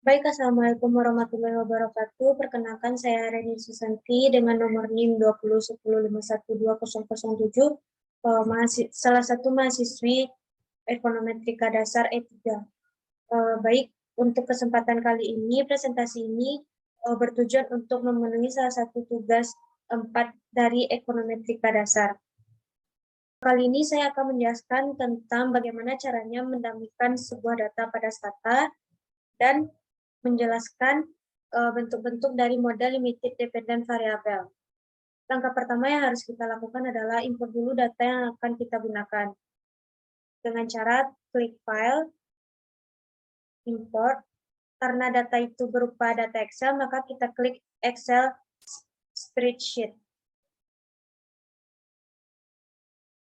Baik, Assalamualaikum warahmatullahi wabarakatuh. Perkenalkan, saya Reni Susanti dengan nomor NIM 2010512007, salah satu mahasiswi Ekonometrika Dasar E3. Baik, untuk kesempatan kali ini, presentasi ini bertujuan untuk memenuhi salah satu tugas 4 dari Ekonometrika Dasar. Kali ini saya akan menjelaskan tentang bagaimana caranya mendamaikan sebuah data pada stata dan menjelaskan bentuk-bentuk dari model limited dependent variable. Langkah pertama yang harus kita lakukan adalah import dulu data yang akan kita gunakan. Dengan cara klik file, import. Karena data itu berupa data Excel, maka kita klik Excel spreadsheet.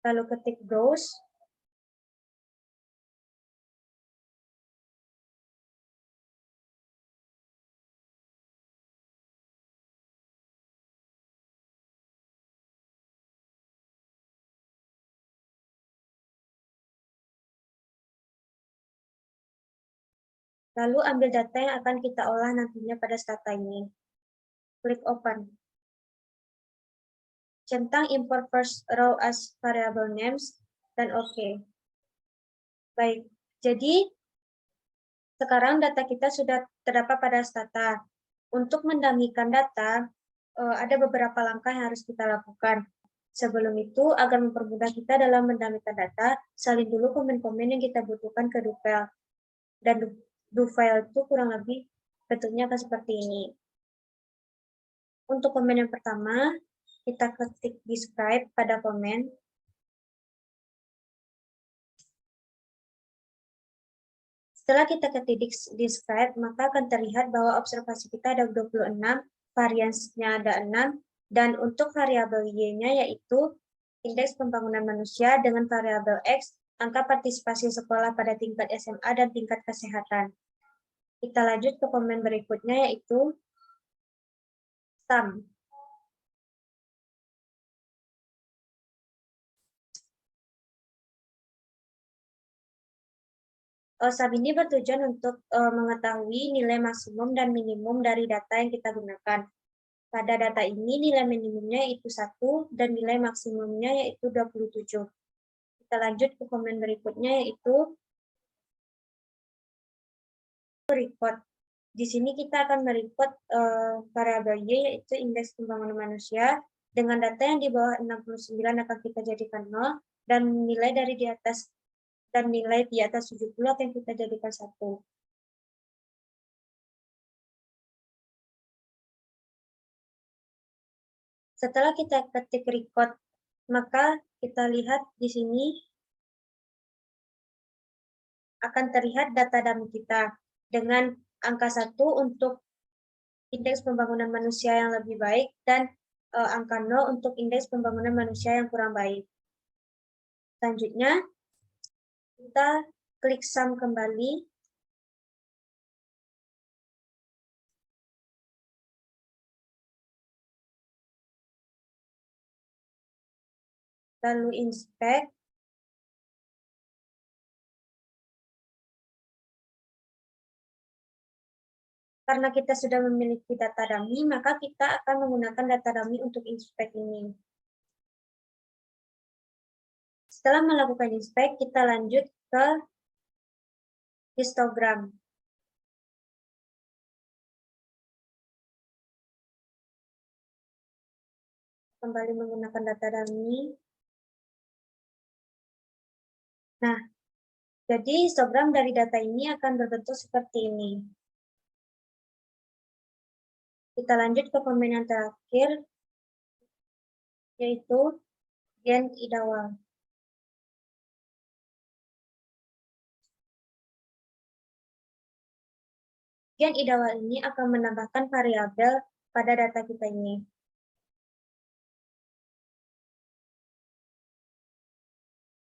Lalu ketik browse. Lalu ambil data yang akan kita olah nantinya pada stata ini. Klik open. Centang import first row as variable names dan OK. Baik, jadi sekarang data kita sudah terdapat pada stata. Untuk mendamaikan data, ada beberapa langkah yang harus kita lakukan. Sebelum itu, agar mempermudah kita dalam mendamaikan data, salin dulu komen-komen yang kita butuhkan ke Dufile. Dan Dufile itu kurang lebih bentuknya akan seperti ini. Untuk komen yang pertama, kita ketik describe pada komen. Setelah kita ketik describe, maka akan terlihat bahwa observasi kita ada 26, variansnya ada 6, dan untuk variabel Y-nya yaitu indeks pembangunan manusia dengan variabel X, angka partisipasi sekolah pada tingkat SMA dan tingkat kesehatan. Kita lanjut ke komen berikutnya yaitu sum. Sum ini bertujuan untuk mengetahui nilai maksimum dan minimum dari data yang kita gunakan. Pada data ini nilai minimumnya yaitu 1 dan nilai maksimumnya yaitu 27. Kita lanjut ke komen berikutnya yaitu record. Di sini kita akan merecord variabel Y yaitu indeks pembangunan manusia dengan data yang di bawah 69 akan kita jadikan 0 dan nilai dari di atas 70 akan kita jadikan 1. Setelah kita ketik record, maka kita lihat di sini akan terlihat data dummy kita dengan angka 1 untuk indeks pembangunan manusia yang lebih baik dan angka 0 untuk indeks pembangunan manusia yang kurang baik. Selanjutnya, kita klik sum kembali. Lalu inspect. Karena kita sudah memiliki data dummy, maka kita akan menggunakan data dummy untuk inspect ini. Setelah melakukan inspect, kita lanjut ke histogram. Kembali menggunakan data dummy. Nah, jadi histogram dari data ini akan berbentuk seperti ini. Kita lanjut ke komen yang terakhir, yaitu gen idawal. Gen idawal ini akan menambahkan variabel pada data kita ini.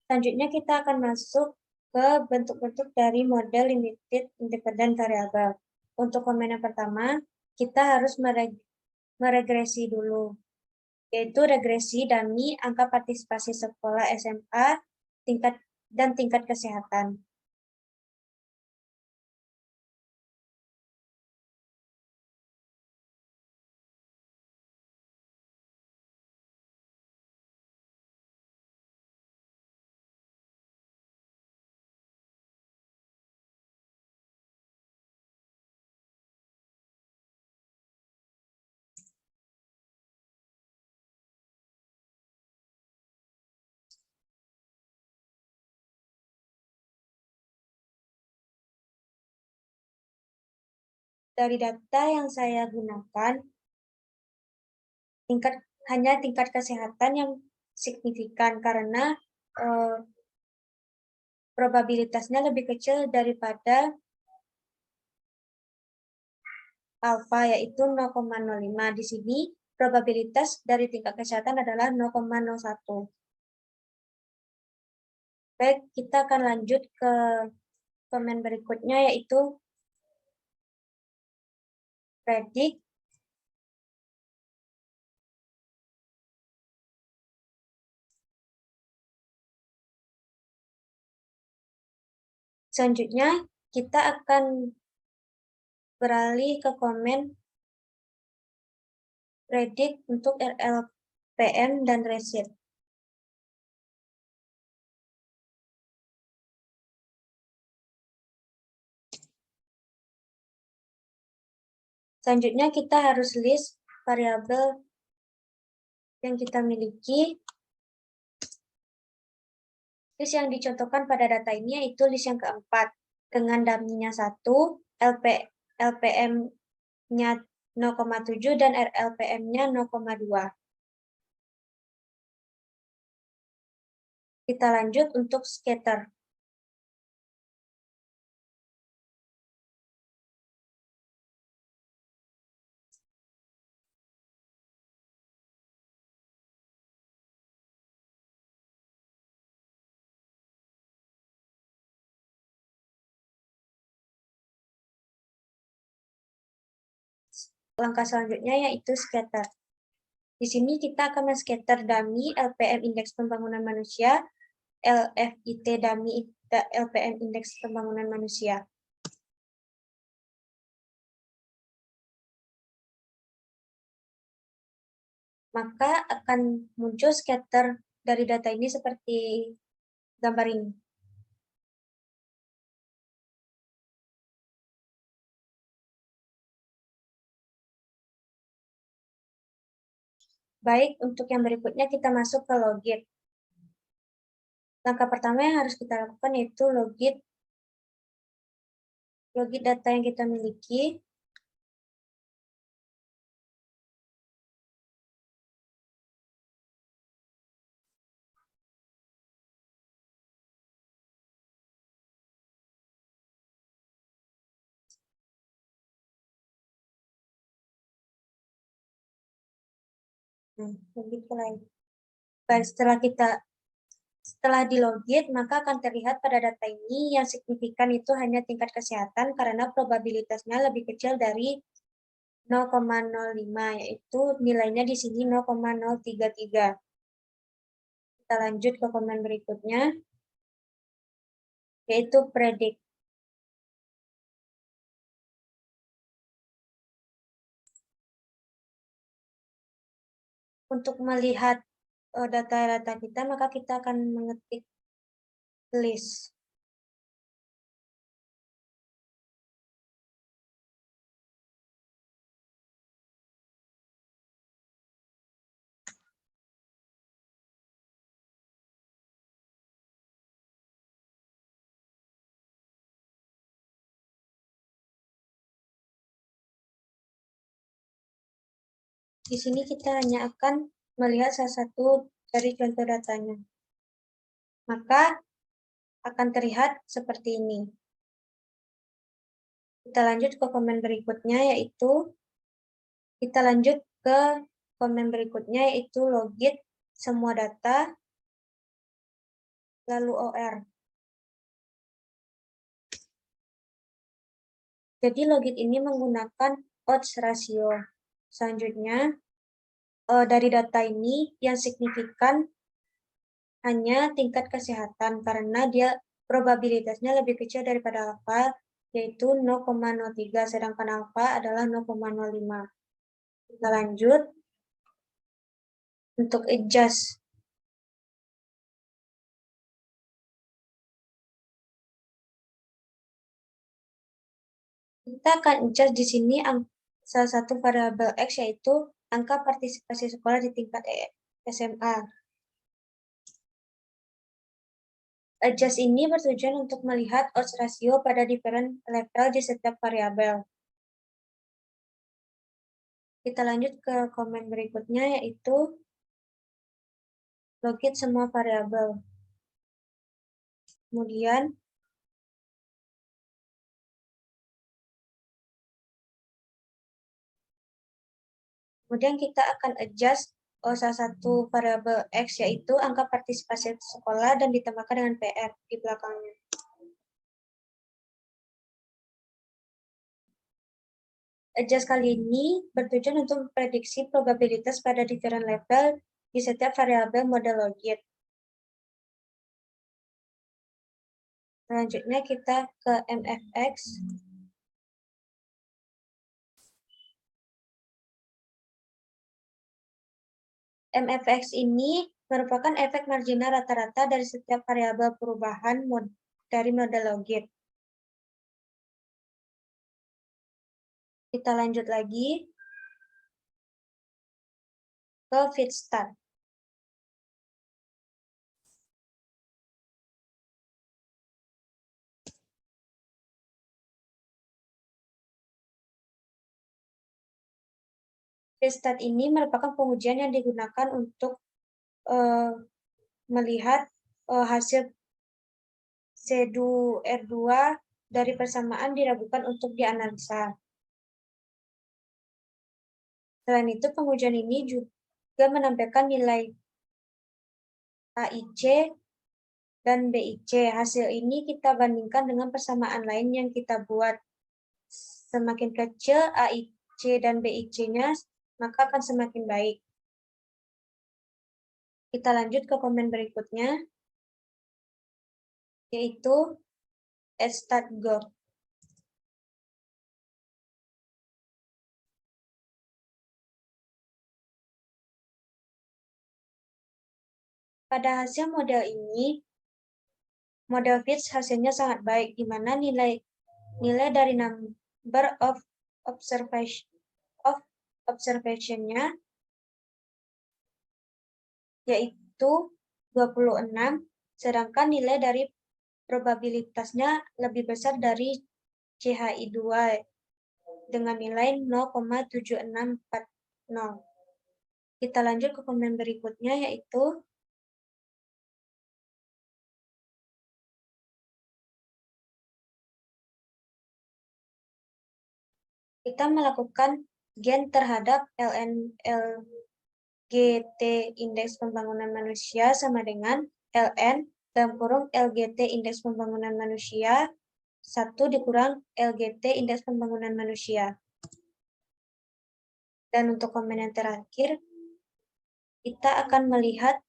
Selanjutnya kita akan masuk ke bentuk-bentuk dari model limited independent variable. Untuk komen yang pertama, kita harus meregresi dulu, yaitu regresi dummy angka partisipasi sekolah SMA dan tingkat kesehatan. dari data yang saya gunakan, hanya tingkat kesehatan yang signifikan karena probabilitasnya lebih kecil daripada alfa, yaitu 0,05. Di sini probabilitas dari tingkat kesehatan adalah 0,01. Baik, kita akan lanjut ke komen berikutnya, yaitu predik. Selanjutnya, kita akan beralih ke komen predik untuk RLPM dan resit. Selanjutnya, kita harus list variabel yang kita miliki. List yang dicontohkan pada data ini yaitu list yang keempat, dengan dummy-nya 1, LPM-nya 0,7, dan RLPM-nya 0,2. Kita lanjut untuk scatter. Langkah selanjutnya yaitu scatter. Di sini kita akan men-scatter dummy LPM indeks pembangunan manusia, LFIT dummy LPM indeks pembangunan manusia. Maka akan muncul scatter dari data ini seperti gambar ini. Baik, untuk yang berikutnya kita masuk ke logit. Langkah pertama yang harus kita lakukan yaitu logit data yang kita miliki. Logit lain. Baik, setelah dilogit, maka akan terlihat pada data ini yang signifikan itu hanya tingkat kesehatan karena probabilitasnya lebih kecil dari 0,05, yaitu nilainya di sini 0,033. Kita lanjut ke komen berikutnya, yaitu predik. Untuk melihat data-data kita, maka kita akan mengetik list. Di sini kita hanya akan melihat salah satu dari contoh datanya. Maka akan terlihat seperti ini. Kita lanjut ke komen berikutnya, yaitu logit semua data, lalu OR. Jadi logit ini menggunakan odds ratio. Selanjutnya, dari data ini yang signifikan hanya tingkat kesehatan karena dia probabilitasnya lebih kecil daripada alfa, yaitu 0,03, sedangkan alfa adalah 0,05. Kita lanjut untuk adjust. Kita akan adjust di sini salah satu variabel X, yaitu angka partisipasi sekolah di tingkat SMA. Adjust ini bertujuan untuk melihat odds ratio pada different level di setiap variabel. Kita lanjut ke komen berikutnya, yaitu logit semua variabel. Kemudian kita akan adjust salah satu variabel X, yaitu angka partisipasi sekolah, dan ditambahkan dengan PR di belakangnya. Adjust kali ini bertujuan untuk memprediksi probabilitas pada different level di setiap variabel model logit. Selanjutnya kita ke MFX. MFX ini merupakan efek marginal rata-rata dari setiap variabel perubahan dari model logit. Kita lanjut lagi ke fitstat. Fitstat ini merupakan pengujian yang digunakan untuk melihat hasil C2R2 dari persamaan diragukan untuk dianalisa. Selain itu, pengujian ini juga menampilkan nilai AIC dan BIC. Hasil ini kita bandingkan dengan persamaan lain yang kita buat. Semakin kecil AIC dan BIC-nya, maka akan semakin baik. Kita lanjut ke komen berikutnya, yaitu @statgo. Pada hasil model ini, model FITS hasilnya sangat baik, di mana nilai dari number of observation-nya yaitu 26, sedangkan nilai dari probabilitasnya lebih besar dari CHI2 dengan nilai 0,7640. Kita lanjut ke komen berikutnya, yaitu kita melakukan gen terhadap LGT indeks pembangunan manusia sama dengan LN dalam kurung LGT indeks pembangunan manusia 1 dikurang LGT indeks pembangunan manusia. Dan untuk komen yang terakhir, kita akan melihat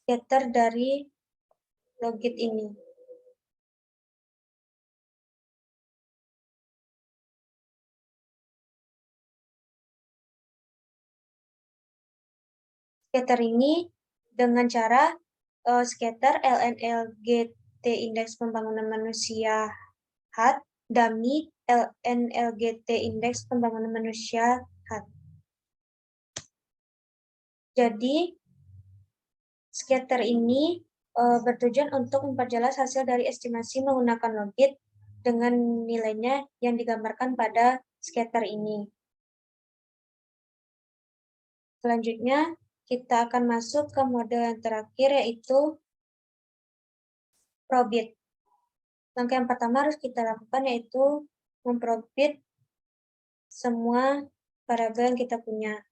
scatter dari logit ini. Scatter ini dengan cara scatter LNLGT indeks pembangunan manusia HAT dummy LNLGT indeks pembangunan manusia HAT. Jadi scatter ini bertujuan untuk memperjelas hasil dari estimasi menggunakan logit dengan nilainya yang digambarkan pada scatter ini. Selanjutnya, kita akan masuk ke model yang terakhir, yaitu probit. Langkah yang pertama harus kita lakukan yaitu memprobit semua variabel yang kita punya.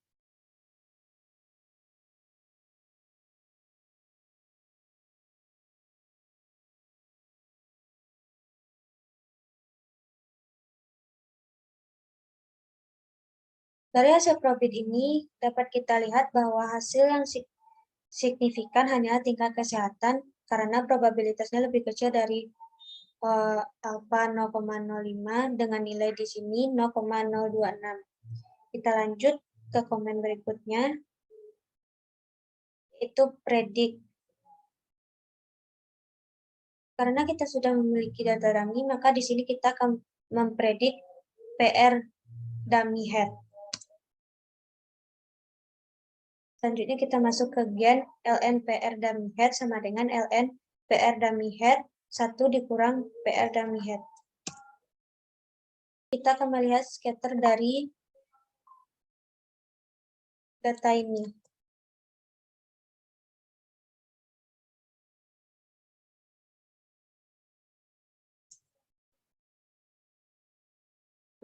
Dari hasil probit ini dapat kita lihat bahwa hasil yang signifikan hanyalah tingkat kesehatan karena probabilitasnya lebih kecil dari alfa 0,05 dengan nilai di sini 0,026. Kita lanjut ke komen berikutnya, yaitu predik. Karena kita sudah memiliki data dummy, maka di sini kita akan mempredik PR dummy head. Selanjutnya kita masuk ke gen ln PR dummy head sama dengan ln PR dummy head 1 dikurang PR dummy head. Kita akan melihat scatter dari data ini.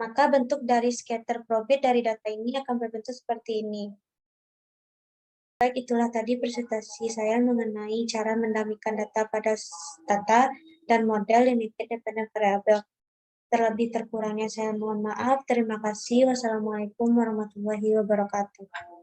Maka bentuk dari scatter probit dari data ini akan berbentuk seperti ini. Baik, itulah tadi presentasi saya mengenai cara mendamaikan data pada data dan model limited dependent variable. Terlebih terkurangnya saya mohon maaf. Terima kasih. Wassalamualaikum warahmatullahi wabarakatuh.